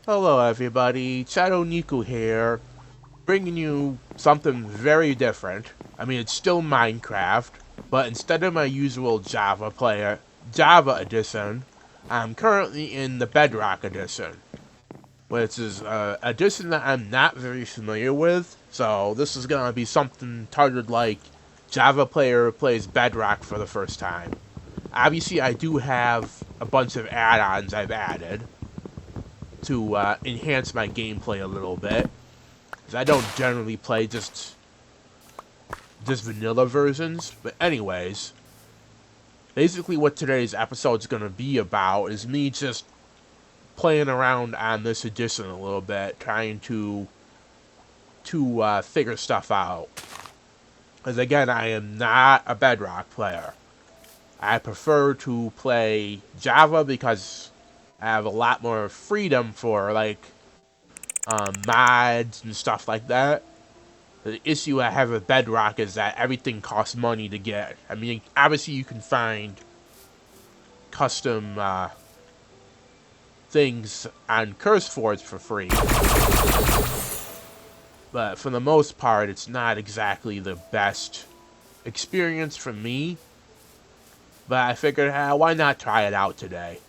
Hello everybody, Shadow Niku here, bringing you something very different. I mean, it's still Minecraft, but instead of my usual Java Edition, I'm currently in the Bedrock Edition, which is an edition that I'm not very familiar with, so this is gonna be something titled like Java player plays Bedrock for the first time. Obviously, I do have a bunch of add-ons I've added to enhance my gameplay a little bit, because I don't generally play just vanilla versions. But anyways, basically what today's episode is going to be about is me just playing around on this edition a little bit, trying to figure stuff out. Because again, I am not a Bedrock player. I prefer to play Java because I have a lot more freedom for like mods and stuff like that. The issue I have with Bedrock is that everything costs money to get. I mean, obviously you can find custom things on CurseForge for free, but for the most part, it's not exactly the best experience for me. But I figured, why not try it out today?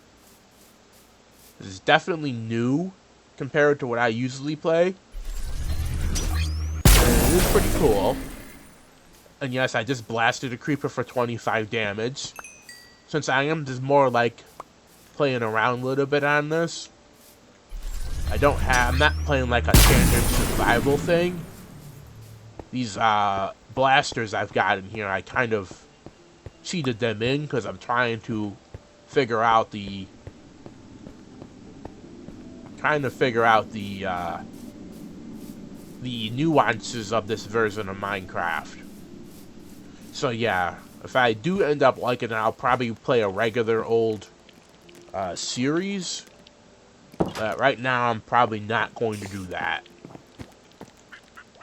This is definitely new compared to what I usually play. And it is pretty cool. And yes, I just blasted a creeper for 25 damage. Since I am just more like playing around a little bit on this, I'm not playing like a standard survival thing. These blasters I've got in here, I kind of cheated them in because I'm trying to figure out the nuances of this version of Minecraft. So yeah, if I do end up liking it, I'll probably play a regular old series. But right now, I'm probably not going to do that.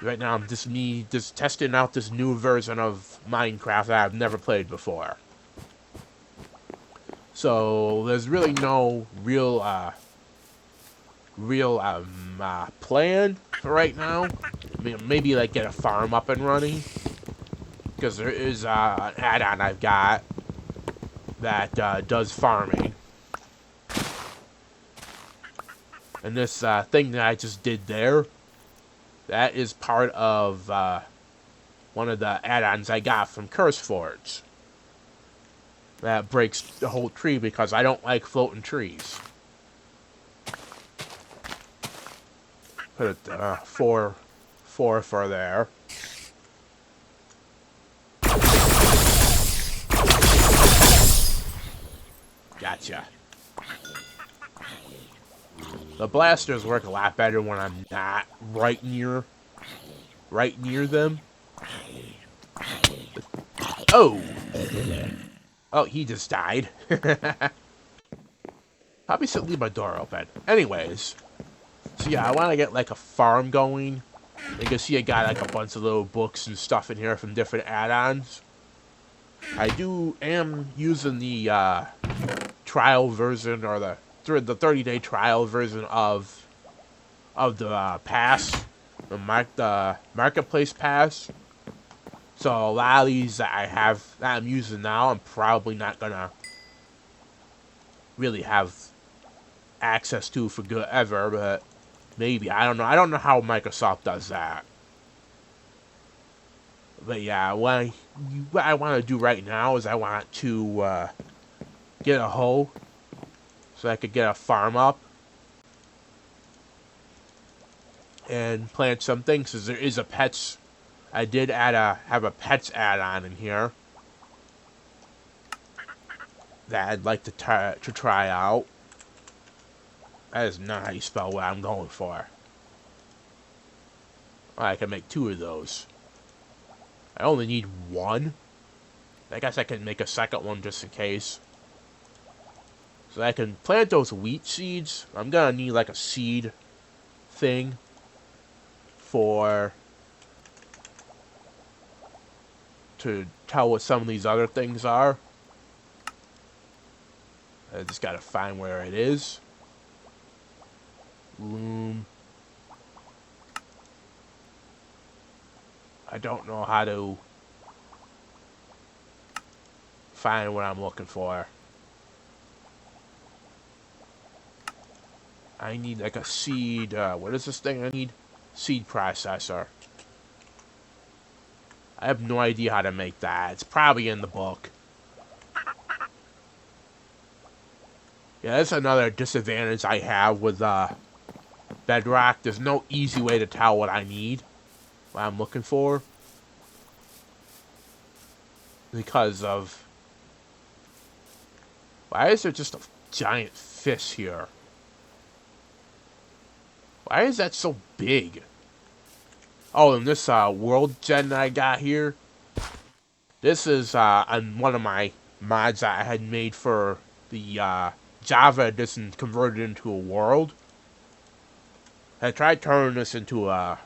Right now, I'm just testing out this new version of Minecraft that I've never played before. So there's really no real plan for right now. I mean, maybe like get a farm up and running, because there is an add-on I've got that does farming. And this thing that I just did there, that is part of one of the add-ons I got from CurseForge. That breaks the whole tree because I don't like floating trees. Put it four for there. Gotcha. The blasters work a lot better when I'm not right near them. Oh! Oh, he just died. Probably should leave my door open. Anyways. So yeah, I want to get like a farm going. You can see I got like a bunch of little books and stuff in here from different add-ons. I am using the trial version, or the 30-day trial version of the pass, the marketplace pass. So a lot of these that I'm using now, I'm probably not gonna really have access to for good ever, but maybe. I don't know. I don't know how Microsoft does that. But yeah, what I want to do right now is I want to get a hoe so I could get a farm up and plant some things. Because there is a pets. I did have a pets add-on in here that I'd like to try out. That is not how you spell what I'm going for. Well, I can make 2 of those. I only need 1. I guess I can make a second one just in case. So I can plant those wheat seeds. I'm gonna need like a seed thing to tell what some of these other things are. I just gotta find where it is. Loom. I don't know how to find what I'm looking for. I need like a seed, what is this thing I need? Seed processor. I have no idea how to make that. It's probably in the book. Yeah, that's another disadvantage I have with Bedrock. There's no easy way to tell what I need, what I'm looking for. Because of... Why is there just a giant fish here? Why is that so big? Oh, and this world gen that I got here, this is on one of my mods that I had made for the Java Edition converted into a world. I tried turning this into a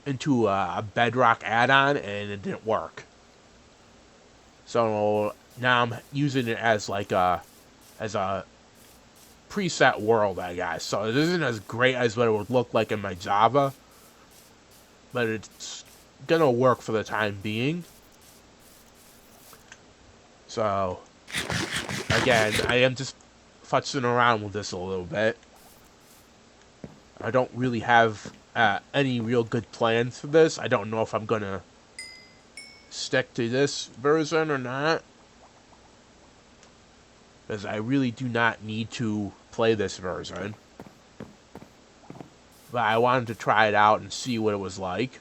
Bedrock add-on, and it didn't work. So now I'm using it as like a preset world, I guess. So it isn't as great as what it would look like in my Java, but it's gonna work for the time being. So again, I am just futzing around with this a little bit. I don't really have any real good plans for this. I don't know if I'm gonna stick to this version or not, because I really do not need to play this version. But I wanted to try it out and see what it was like.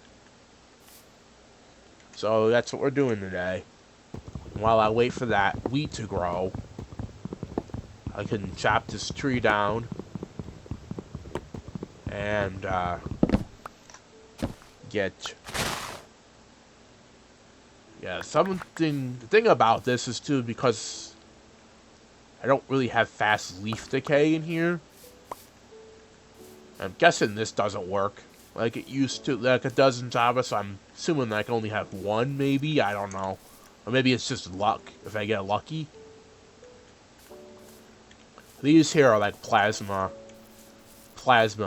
So that's what we're doing today. While I wait for that wheat to grow, I can chop this tree down and get... Yeah, the thing about this is too, because I don't really have fast leaf decay in here. I'm guessing this doesn't work like it used to, like it does in Java, so I'm assuming I can only have one, maybe? I don't know. Or maybe it's just luck, if I get lucky. These here are like plasma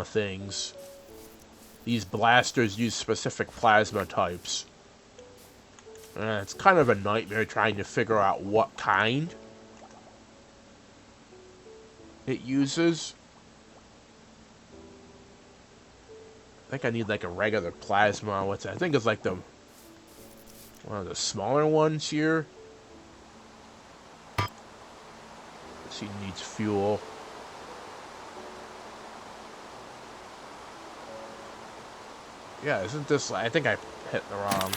things. These blasters use specific plasma types. And it's kind of a nightmare trying to figure out what kind it uses. I think I need like a regular plasma. What's that? I think it's like one of the smaller ones here. She needs fuel. Yeah, isn't this... I think I hit the wrong...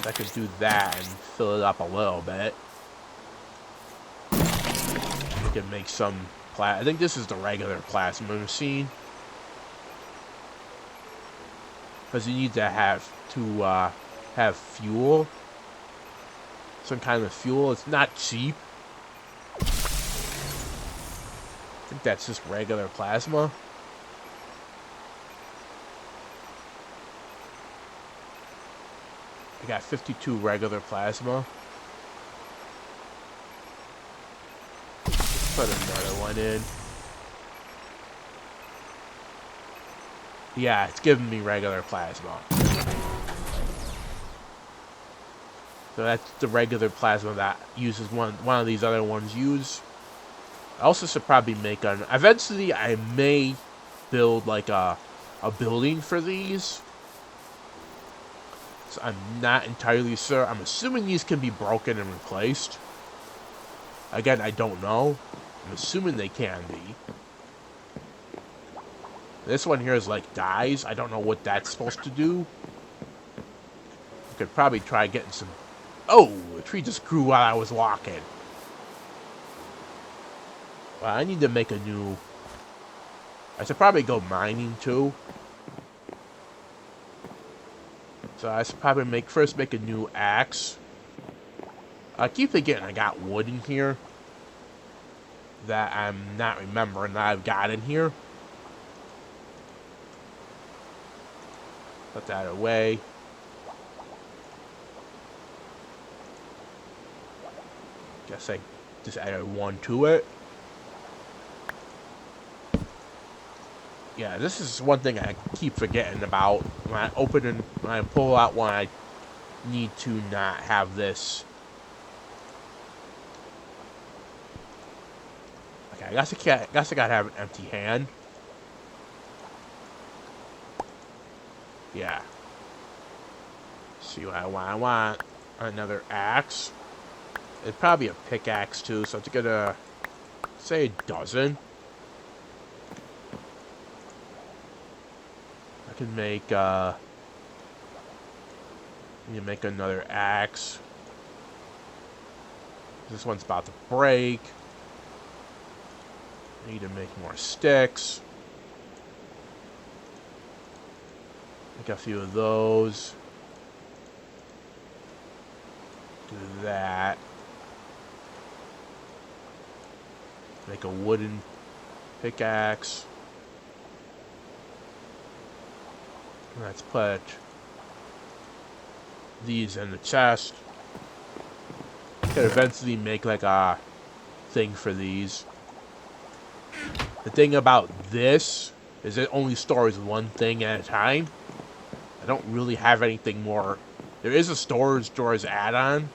I could do that and fill it up a little bit. I can make some... I think this is the regular plasma machine. Because you need to have fuel. Some kind of fuel. It's not cheap. I think that's just regular plasma. I got 52 regular plasma. Put another one in. Yeah, it's giving me regular plasma. So that's the regular plasma that uses one of these other ones use. I also should probably make an... Eventually, I may build like a building for these. So I'm not entirely sure. I'm assuming these can be broken and replaced. Again, I don't know. I'm assuming they can be. This one here is like dies. I don't know what that's supposed to do. I could probably try getting some... Oh! The tree just grew while I was walking. Well, I need to make a new... I should probably go mining too. So I should probably first make a new axe. I keep forgetting I got wood in here that I'm not remembering that I've got in here. Put that away. Guess I just added one to it. Yeah, this is one thing I keep forgetting about when I open and when I pull out one. I need to not have this. Okay, I guess I gotta have an empty hand. Yeah. Let's see what I want. I want another axe. It's probably a pickaxe too, so it's gonna say a dozen. I can make you make another axe. This one's about to break. I need to make more sticks. Make a few of those. Do that. Make a wooden pickaxe. Let's put these in the chest. Could eventually make like a thing for these. The thing about this is it only stores one thing at a time. I don't really have anything more. There is a storage drawers add-on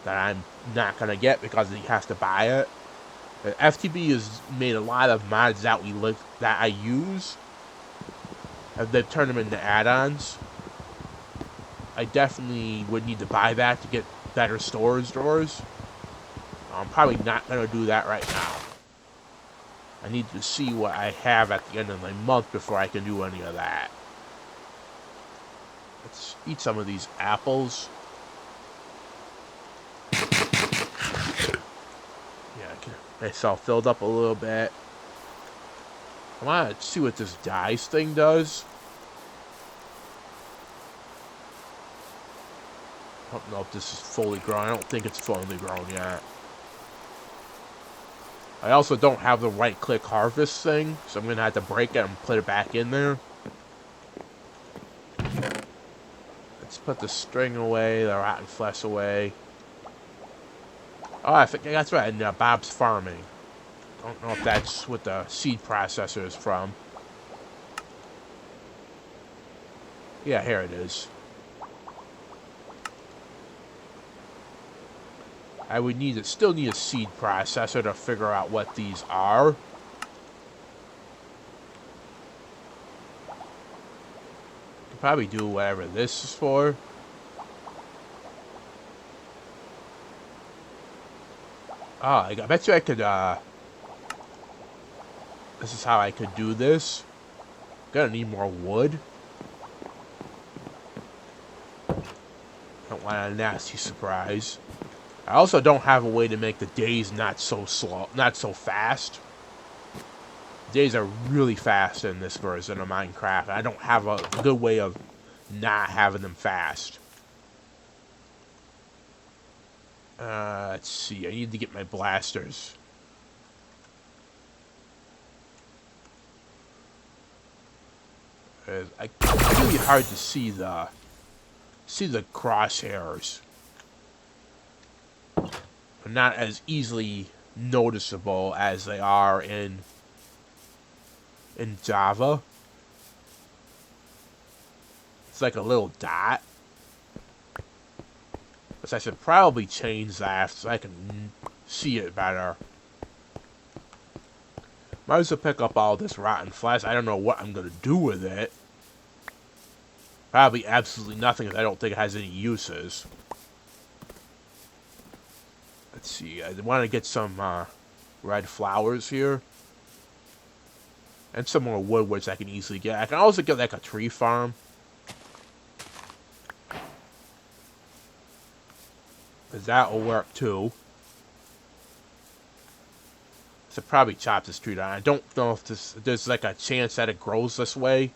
that I'm not gonna get because he has to buy it. But FTB has made a lot of mods that that I use. They've turned them into add-ons. I definitely would need to buy that to get better storage drawers. I'm probably not gonna do that right now. I need to see what I have at the end of my month before I can do any of that. Let's eat some of these apples. Yeah, get myself filled up a little bit. I want to see what this dice thing does. I don't know if this is fully grown. I don't think it's fully grown yet. I also don't have the right-click harvest thing, so I'm going to have to break it and put it back in there. Let's put the string away, the rotten flesh away. Oh, I think that's right, in Bob's Farming. Don't know if that's what the seed processor is from. Yeah, here it is. I would still need a seed processor to figure out what these are. Could probably do whatever this is for. Oh, I bet you I could, this is how I could do this. Gonna need more wood. Don't want a nasty surprise. I also don't have a way to make the days not so slow, not so fast. Days are really fast in this version of Minecraft. I don't have a good way of not having them fast. Let's see. I need to get my blasters. It's really hard to see the crosshairs. They're not as easily noticeable as they are in Java. It's like a little dot. But I should probably change that so I can see it better. Might as well pick up all this rotten flesh. I don't know what I'm going to do with it. Probably absolutely nothing, because I don't think it has any uses. Let's see. I want to get some red flowers here. And some more wood, which I can easily get. I can also get like a tree farm. Because that will work too. So probably chop this tree down. I don't know if there's like a chance that it grows this way.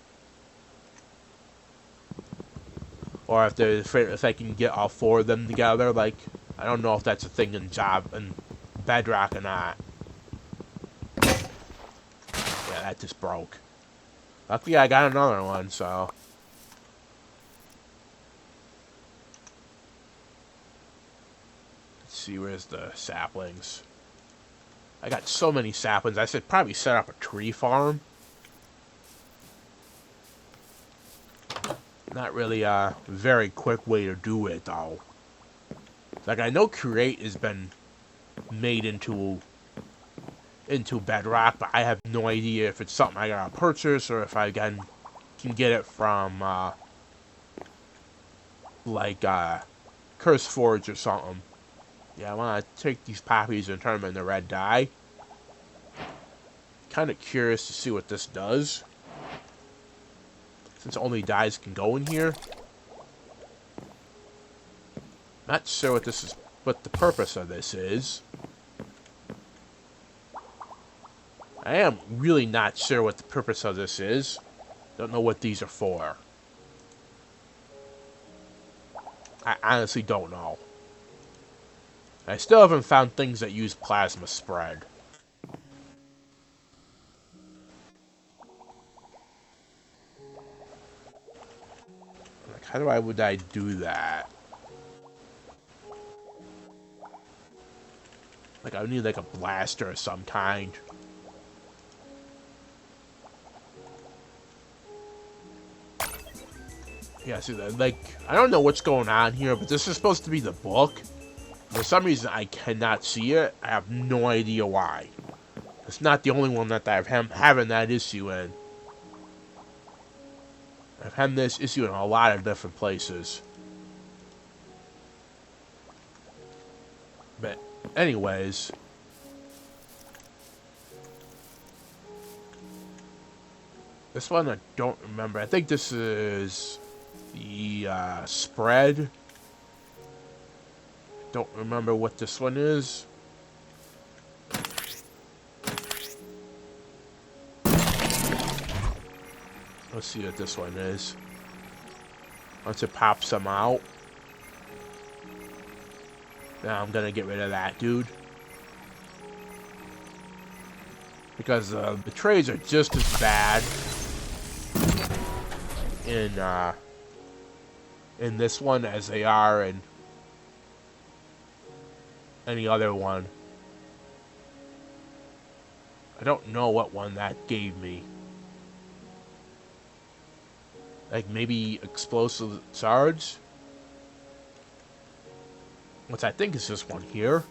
Or if I can get all four of them together. Like, I don't know if that's a thing in Bedrock or not. Yeah, that just broke. Luckily I got another one, so. Let's see, where's the saplings? I got so many saplings, I should probably set up a tree farm. Not really a very quick way to do it, though. Like, I know Create has been made into Bedrock, but I have no idea if it's something I gotta purchase or if I can get it from, like, Curse Forge or something. Yeah, I want to take these poppies and turn them into red dye. Kind of curious to see what this does, since only dyes can go in here. Not sure what the purpose of this is. I am really not sure what the purpose of this is. Don't know what these are for. I honestly don't know. I still haven't found things that use plasma spread. Like, how would I do that? Like, I would need like a blaster of some kind. Yeah, see, like, I don't know what's going on here, but this is supposed to be the book. For some reason, I cannot see it. I have no idea why. It's not the only one that I'm having that issue in. I've had this issue in a lot of different places. But, anyways. This one I don't remember. I think this is the spread. Don't remember what this one is. Let's see what this one is. Once it pops them out. Now I'm gonna get rid of that dude. Because the trays are just as bad in this one as they are in any other one. I don't know what one that gave me. Like maybe explosive charge? Which I think is this one here.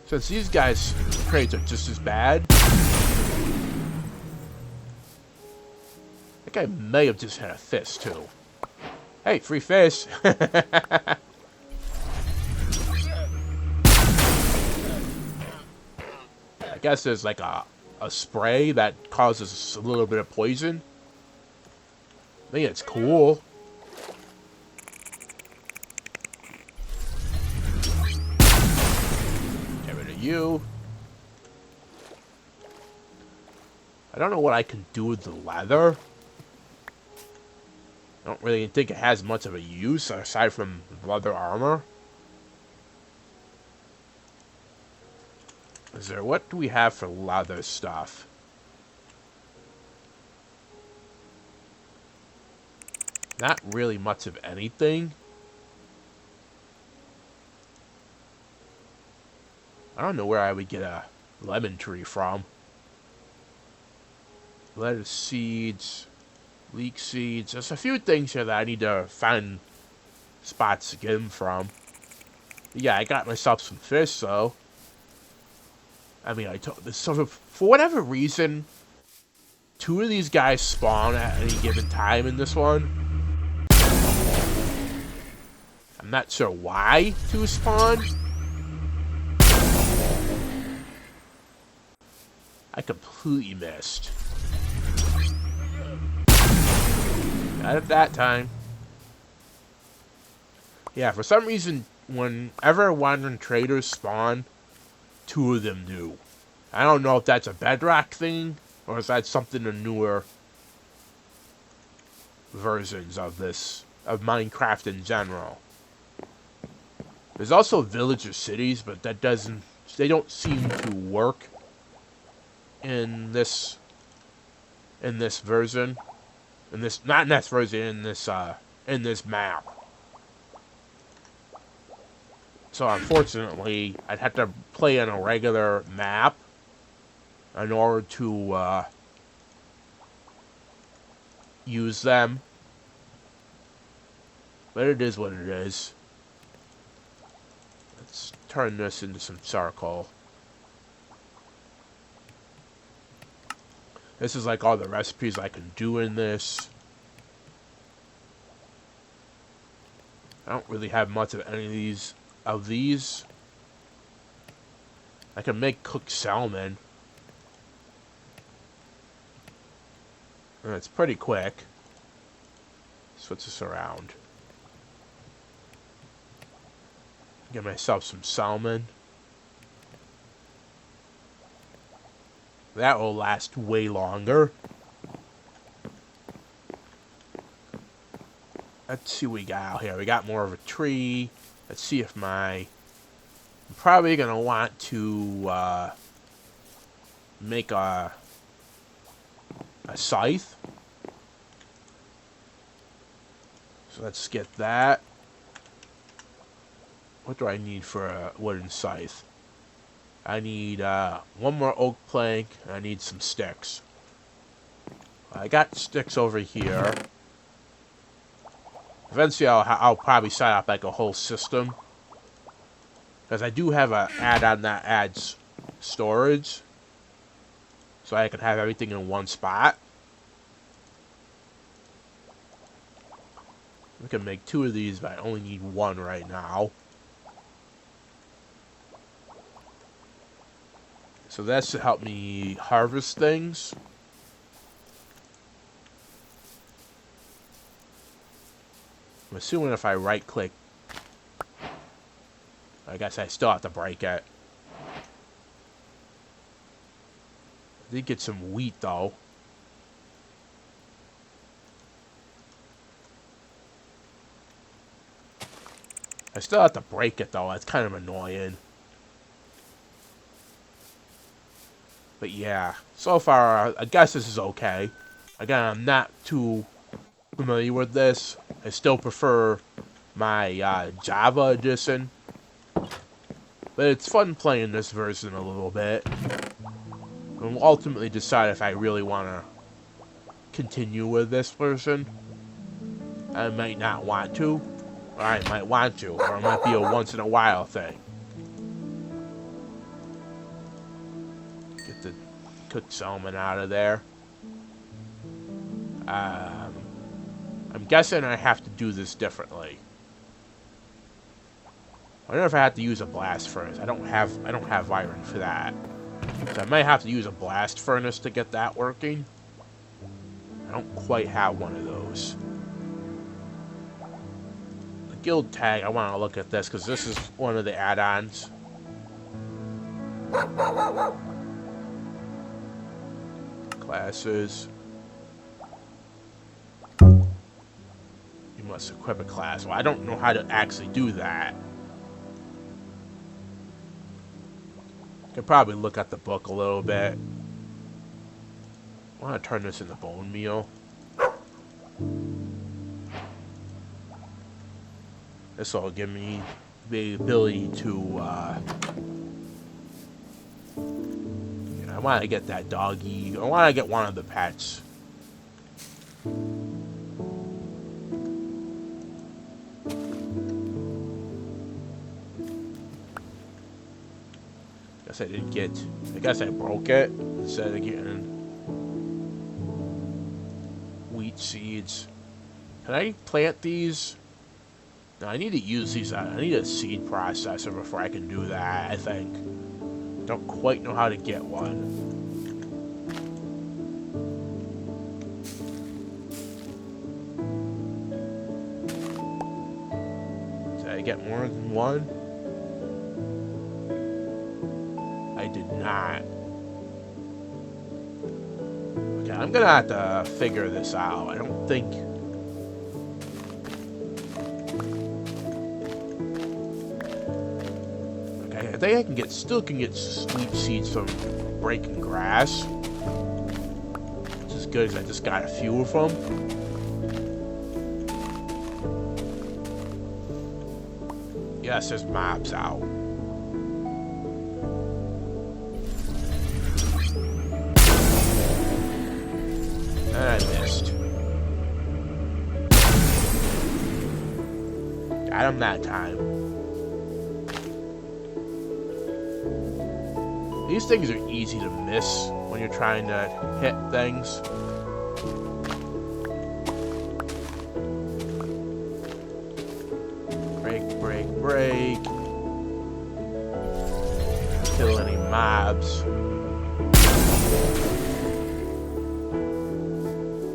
Since these guys' crates are just as bad. I think I may have just had a fish too. Hey, free fish! I guess there's like a spray that causes a little bit of poison. I think it's cool. Get rid of you. I don't know what I can do with the leather. I don't really think it has much of a use aside from leather armor. What do we have for leather stuff? Not really much of anything. I don't know where I would get a lemon tree from. Lettuce seeds, leek seeds. There's a few things here that I need to find spots to get them from. But yeah, I got myself some fish, though. I mean, so for whatever reason, 2 of these guys spawn at any given time in this one. I'm not sure why 2 spawn. I completely missed. Not at that time. Yeah, for some reason, whenever wandering traders spawn, 2 of them do. I don't know if that's a Bedrock thing, or if that's something in newer versions of Minecraft in general. There's also villager cities, but they don't seem to work in this version. Not in this version, in this map. So unfortunately, I'd have to play on a regular map in order to use them. But it is what it is. Let's turn this into some charcoal. This is like all the recipes I can do in this. I don't really have much of any of these. I can make cooked salmon. And it's pretty quick. Switch this around. Get myself some salmon. That will last way longer. Let's see what we got out here. We got more of a tree. Let's see if I'm probably going to want to make a scythe. So let's get that. What do I need for a wooden scythe? I need one more oak plank, and I need some sticks. I got sticks over here. Eventually, I'll probably set up like a whole system. Because I do have an add-on that adds storage. So I can have everything in one spot. We can make 2 of these, but I only need 1 right now. So that should help me harvest things. I'm assuming if I right click, I guess I still have to break it. I did get some wheat though. I still have to break it though, that's kind of annoying. But yeah, so far, I guess this is okay. Again, I'm not too familiar with this. I still prefer my Java edition. But it's fun playing this version a little bit. And we'll ultimately decide if I really want to continue with this version. I might not want to, or I might want to, or it might be a once in a while thing. Get the cooked salmon out of there. I'm guessing I have to do this differently. I wonder if I have to use a blast furnace. I don't have iron for that. So I might have to use a blast furnace to get that working. I don't quite have one of those. The guild tag, I want to look at this because this is one of the add-ons. Classes. You must equip a class. Well, I don't know how to actually do that. Could probably look at the book a little bit. I want to turn this into bone meal. This will give me the ability to, I want to get that doggy. I want to get one of the pets. I didn't get. I guess I broke it instead of getting wheat seeds. Can I plant these? No, I need to use these. I need a seed processor before I can do that, I think. Don't quite know how to get one. Did I get more than one? I did not. Okay, I'm gonna have to figure this out. I don't think... Okay, I think I still can get sweet seeds from breaking grass. Which is good, because I just got a few of them. Yes, there's mobs out. And I missed. got him that time. These things are easy to miss when you're trying to hit things. Break. Kill any mobs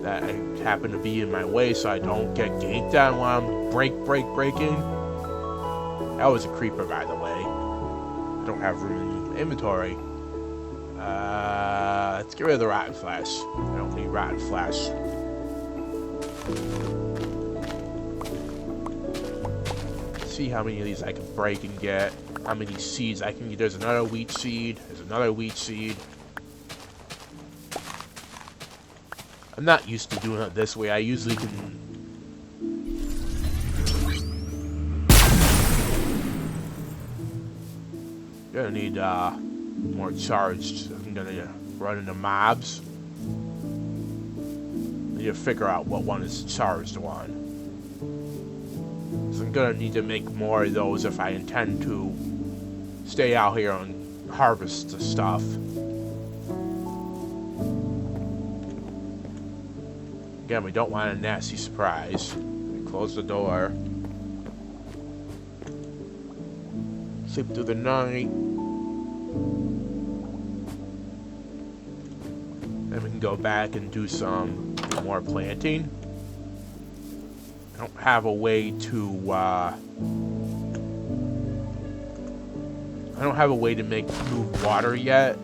that happen to be in my way so I don't get ganked on while I'm breaking. That was a creeper, by the way. I don't have room in inventory. Let's get rid of the rotten flesh. I don't need rotten flesh. See how many of these I can break and get. How many seeds I can get. There's another wheat seed. There's another wheat seed. I'm not used to doing it this way. I usually can... Gonna need more charged. I'm gonna run into mobs. I need to figure out what one is charged one. So I'm gonna need to make more of those if I intend to stay out here and harvest the stuff. Again, we don't want a nasty surprise. Close the door. Sleep through the night. Then we can go back and do some more planting. I don't have a way to move water yet.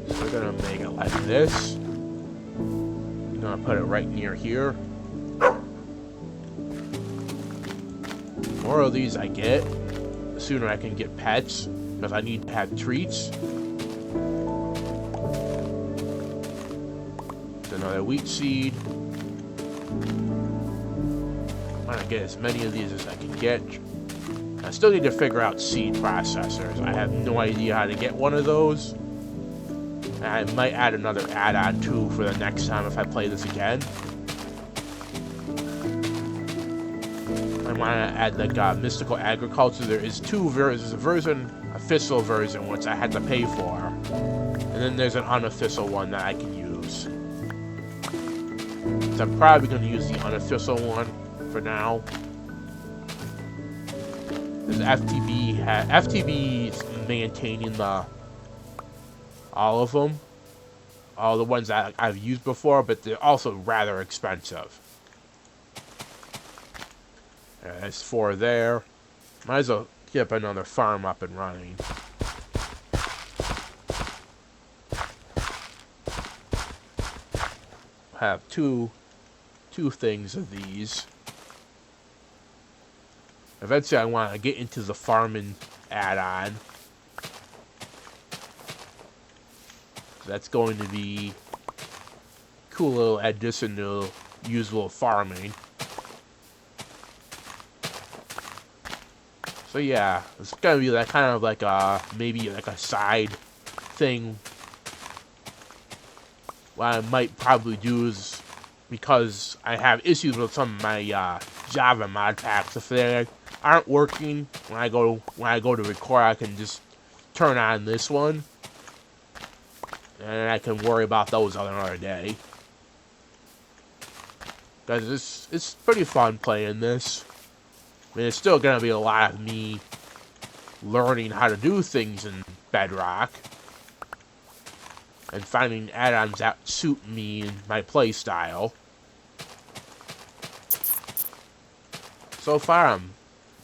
So we're gonna make it like this. I'm gonna put it right near here. The more of these I get, the sooner I can get pets, because I need to have treats. Another wheat seed. I'm gonna get as many of these as I can get. I still need to figure out seed processors. I have no idea how to get one of those. And I might add another add-on too for the next time if I play this again. I want to add like mystical agriculture. There is two versions. There's an official version which I had to pay for, and then there's an unofficial one that I can use. So I'm probably going to use the unofficial one for now. There's FTB is maintaining all of them, all the ones that I've used before, but they're also rather expensive. There's 4 there. Might as well get another farm up and running. Have two things of these. Eventually I want to get into the farming add-on. That's going to be a cool little addition to usual farming. So yeah, it's gonna be like kind of like maybe like a side thing. What I might probably do is, because I have issues with some of my Java mod packs, if they aren't working when I go to record, I can just turn on this one, and I can worry about those on another day. Because it's pretty fun playing this. I mean, it's still gonna be a lot of me learning how to do things in Bedrock and finding add-ons that suit me and my play style. So far, I'm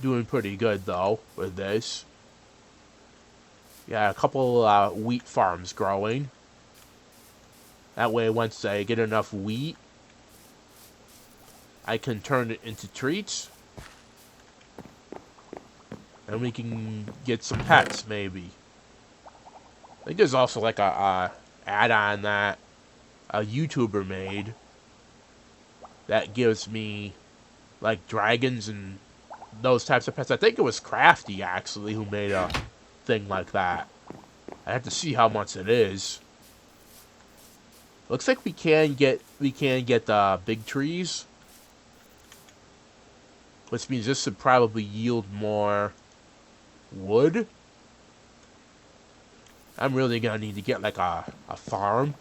doing pretty good though with this. Yeah, a couple wheat farms growing. That way, once I get enough wheat, I can turn it into treats. And we can get some pets, maybe. I think there's also like a add-on that a YouTuber made that gives me like dragons and those types of pets. I think it was Crafty actually who made a thing like that. I have to see how much it is. Looks like we can get the big trees. which means this should probably yield more wood. I'm really gonna need to get like a farm,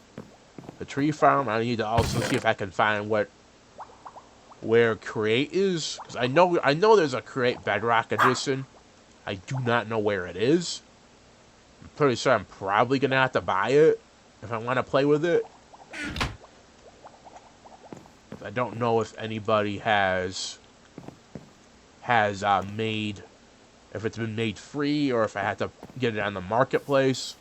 a tree farm. I need to also see if I can find where create is, because I know there's a create Bedrock Edition. I do not know where it is. I'm pretty sure I'm probably gonna have to buy it if I want to play with it. I don't know if anybody has made, if it's been made free or if I had to get it on the marketplace.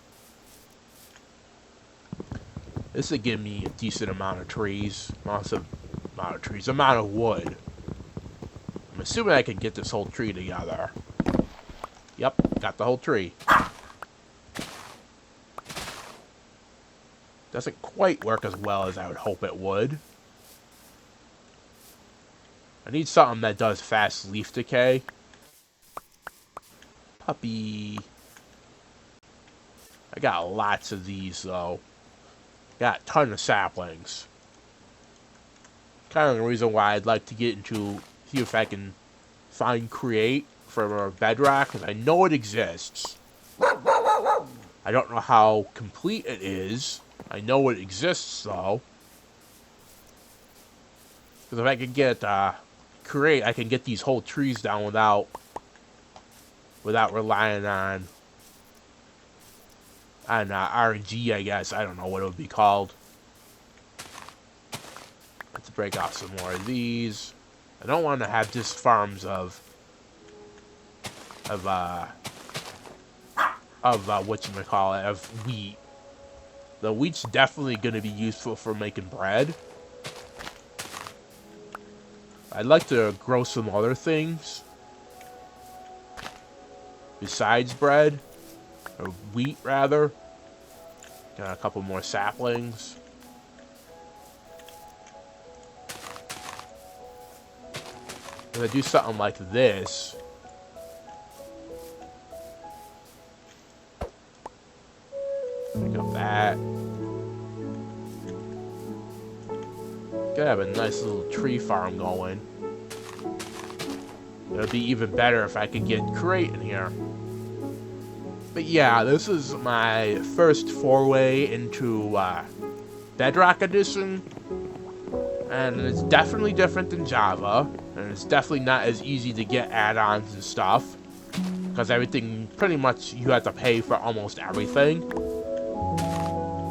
This would give me a decent amount of trees, amount of wood. I'm assuming I can get this whole tree together. Yep, got the whole tree. Doesn't quite work as well as I would hope it would. I need something that does fast leaf decay. Puppy. I got lots of these though. Got a ton of saplings. Kind of the reason why I'd like to get into, see if I can find create for Bedrock, because I know it exists. I don't know how complete it is. I know it exists though. Because if I could get create, I can get these whole trees down without relying on RNG, I guess. I don't know what it would be called. Let's break off some more of these. I don't want to have just farms of whatchamacallit, of wheat. The wheat's definitely going to be useful for making bread. I'd like to grow some other things besides bread, or wheat rather. Got a couple more saplings. If I do something like this, pick up that. Gotta have a nice little tree farm going. It would be even better if I could get crate in here. But yeah, this is my first foray into Bedrock Edition. And it's definitely different than Java. And it's definitely not as easy to get add-ons and stuff. Because everything, pretty much, you have to pay for almost everything.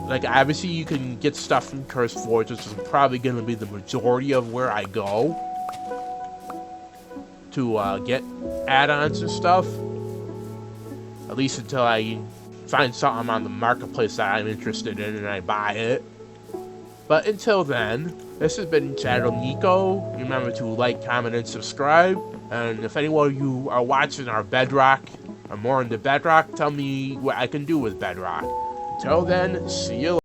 Like, obviously, you can get stuff from Curse Forge, which is probably going to be the majority of where I go to get add-ons and stuff. At least until I find something on the marketplace that I'm interested in and I buy it. But until then, this has been Shadow Nico. Remember to like, comment, and subscribe. And if anyone of you are watching our Bedrock, or more into Bedrock, tell me what I can do with Bedrock. Until then, see you later.